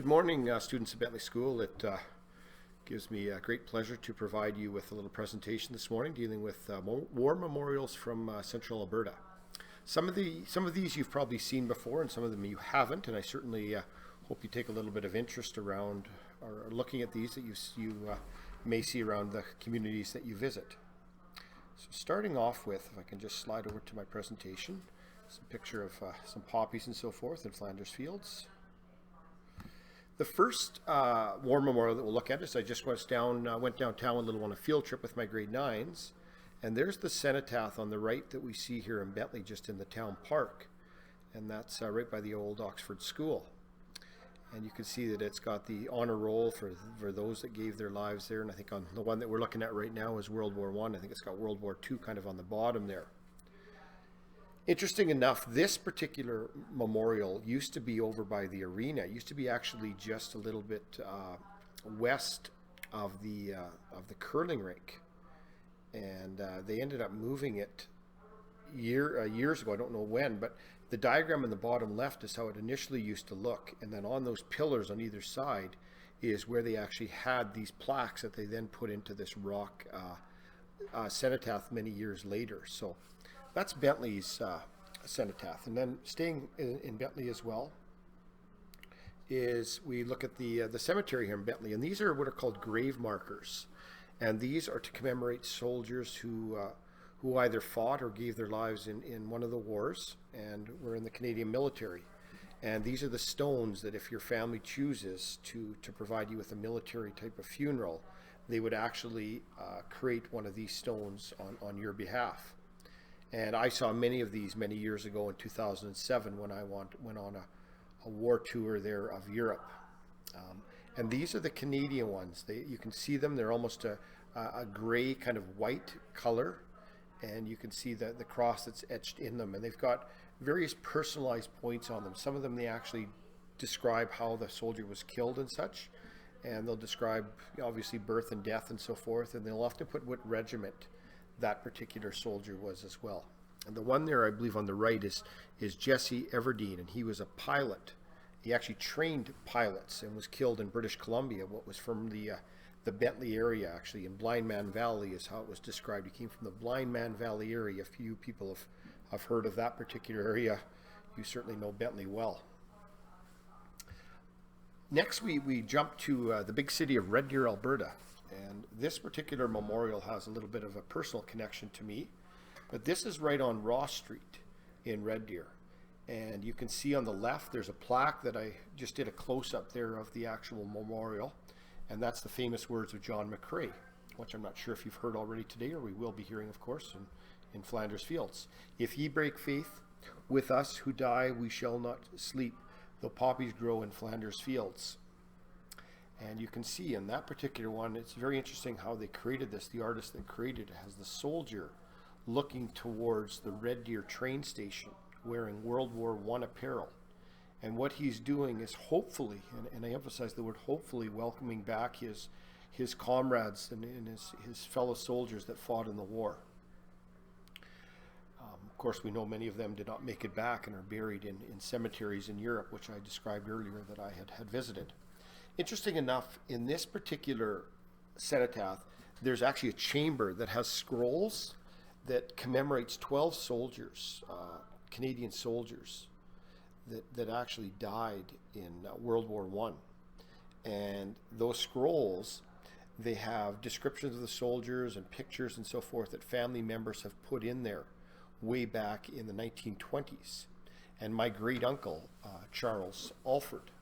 Good morning, students of Bentley School. It gives me great pleasure to provide you with a little presentation this morning dealing with war memorials from central Alberta. Some of these you've probably seen before, and some of them you haven't, and I certainly hope you take a little bit of interest around or looking at these that you may see around the communities that you visit. So starting off with, if I can just slide over to my presentation, some picture of some poppies and so forth in Flanders Fields. The first war memorial that we'll look at is I just went downtown a little on a field trip with my grade 9s, and there's the cenotaph on the right that we see here in Bentley, just in the town park, and that's right by the old Oxford School. And you can see that it's got the honor roll for those that gave their lives there, and I think on the one that we're looking at right now is World War I. I think it's got World War II kind of on the bottom there. Interesting enough, this particular memorial used to be over by the arena. It used to be actually just a little bit west of the curling rink, and they ended up moving it years ago. I don't know when, but the diagram in the bottom left is how it initially used to look, and then on those pillars on either side is where they actually had these plaques that they then put into this rock cenotaph many years later. So that's Bentley's cenotaph. And then staying in Bentley as well is we look at the cemetery here in Bentley, and these are what are called grave markers, and these are to commemorate soldiers who either fought or gave their lives in one of the wars and were in the Canadian military. And these are the stones that if your family chooses to provide you with a military type of funeral, they would actually create one of these stones on your behalf. And I saw many of these many years ago in 2007 when I went on a war tour there of Europe. And these are the Canadian ones. You can see them. They're almost a gray kind of white color. And you can see the cross that's etched in them. And they've got various personalized points on them. Some of them, they actually describe how the soldier was killed and such. And they'll describe, obviously, birth and death and so forth. And they'll often put what regiment that particular soldier was as well. And the one there, I believe on the right, is Jesse Everdeen, and he was a pilot. He actually trained pilots and was killed in British Columbia, what was from the Bentley area, actually, in Blind Man Valley is how it was described. He came from the Blind Man Valley area. A few people have heard of that particular area. You certainly know Bentley well. Next, we jump to the big city of Red Deer, Alberta. And this particular memorial has a little bit of a personal connection to me. But this is right on Ross Street in Red Deer. And you can see on the left, there's a plaque that I just did a close-up there of the actual memorial. And that's the famous words of John McCrae, which I'm not sure if you've heard already today, or we will be hearing, of course, in Flanders Fields. If ye break faith with us who die, we shall not sleep, though poppies grow in Flanders Fields. And you can see in that particular one, it's very interesting how they created this. The artist that created it has the soldier looking towards the Red Deer train station wearing World War I apparel. And what he's doing is hopefully, and I emphasize the word hopefully, welcoming back his comrades and his fellow soldiers that fought in the war. Of course, we know many of them did not make it back and are buried in cemeteries in Europe, which I described earlier that I had visited. Interesting enough, in this particular cenotaph, there's actually a chamber that has scrolls that commemorates 12 soldiers, Canadian soldiers, that actually died in World War I. And those scrolls, they have descriptions of the soldiers and pictures and so forth that family members have put in there way back in the 1920s. And my great uncle, Charles Alford,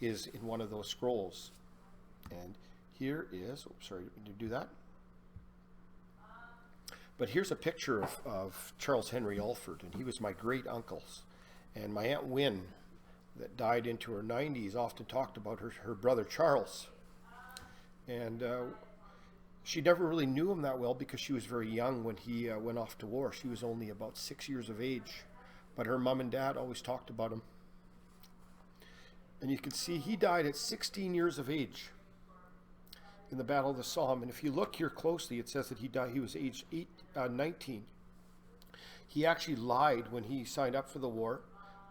is in one of those scrolls. And here is, sorry, did you do that? But here's a picture of Charles Henry Alford, and he was my great uncle's. And my Aunt Wynne, that died into her 90s, often talked about her brother Charles. And she never really knew him that well because she was very young when he went off to war. She was only about 6 years of age. But her mom and dad always talked about him. And you can see he died at 16 years of age in the Battle of the Somme. And if you look here closely, it says that he died. He was aged 19. He actually lied when he signed up for the war.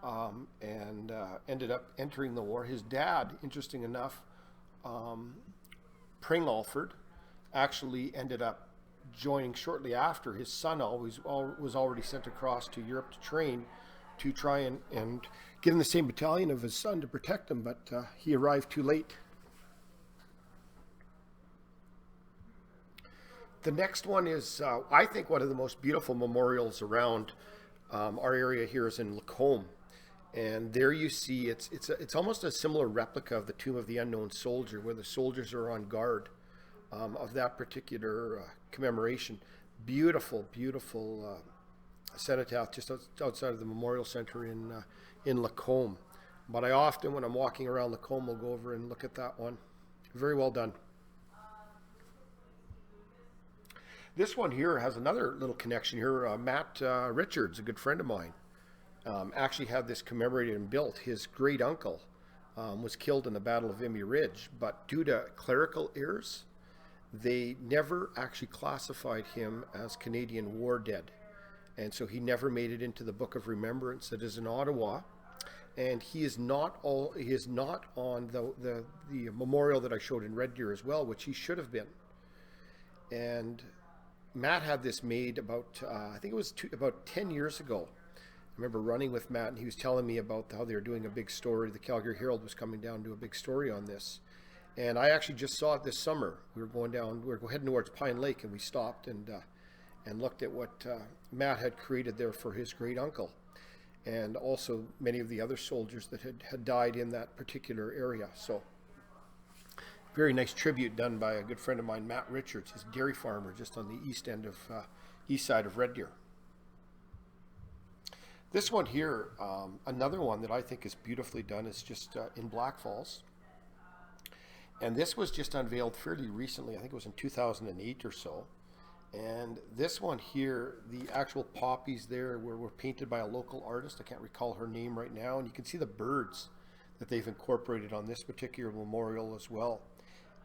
and ended up entering the war. His dad, interesting enough, Pringolford, actually ended up joining shortly after. His son was already sent across to Europe to train, to try and get in the same battalion of his son to protect him, but he arrived too late. The next one is, I think, one of the most beautiful memorials around our area here is in Lacombe. And there you see, it's almost a similar replica of the Tomb of the Unknown Soldier, where the soldiers are on guard of that particular commemoration. Beautiful, beautiful cenotaph just outside of the Memorial Center in Lacombe. But I often, when I'm walking around Lacombe, will go over and look at that one. Very well done. This one here has another little connection here. Matt Richards, a good friend of mine, actually had this commemorated and built. His great uncle was killed in the Battle of Vimy Ridge, but due to clerical errors, they never actually classified him as Canadian war dead. And so he never made it into the Book of Remembrance that is in Ottawa. And he is not on the memorial that I showed in Red Deer as well, which he should have been. And Matt had this made about, I think it was about 10 years ago. I remember running with Matt, and he was telling me about how they were doing a big story. The Calgary Herald was coming down to do a big story on this. And I actually just saw it this summer. We were heading towards Pine Lake, and we stopped and looked at what Matt had created there for his great uncle, and also many of the other soldiers that had died in that particular area. So very nice tribute done by a good friend of mine, Matt Richards. He's a dairy farmer just on the east side of Red Deer. This one here, another one that I think is beautifully done, is just in Blackfalds. And this was just unveiled fairly recently. I think it was in 2008 or so. And this one here, the actual poppies there were painted by a local artist. I can't recall her name right now. And you can see the birds that they've incorporated on this particular memorial as well.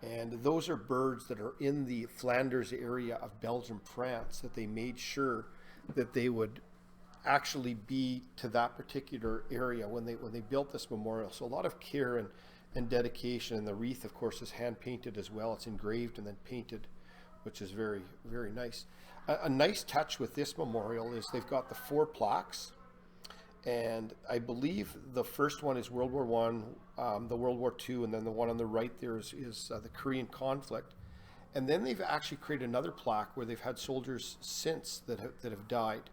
And those are birds that are in the Flanders area of Belgium, France, that they made sure that they would actually be to that particular area when they built this memorial. So a lot of care and dedication. And the wreath, of course, is hand painted as well. It's engraved and then painted, which is very, very nice. A nice touch with this memorial is they've got the 4 plaques. And I believe the first one is World War I, the World War II, and then the one on the right there is the Korean conflict. And then they've actually created another plaque where they've had soldiers since that have died.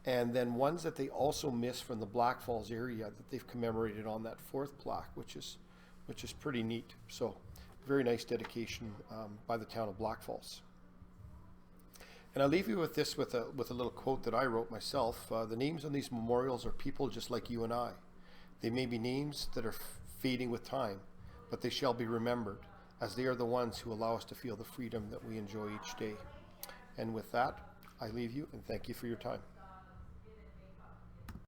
And then ones that they also missed from the Blackfalds area that they've commemorated on that 4th plaque, which is pretty neat. So very nice dedication by the town of Blackfalds. And I'll leave you with this, with a little quote that I wrote myself. The names on these memorials are people just like you and I. They may be names that are fading with time, but they shall be remembered, as they are the ones who allow us to feel the freedom that we enjoy each day. And with that, I leave you and thank you for your time.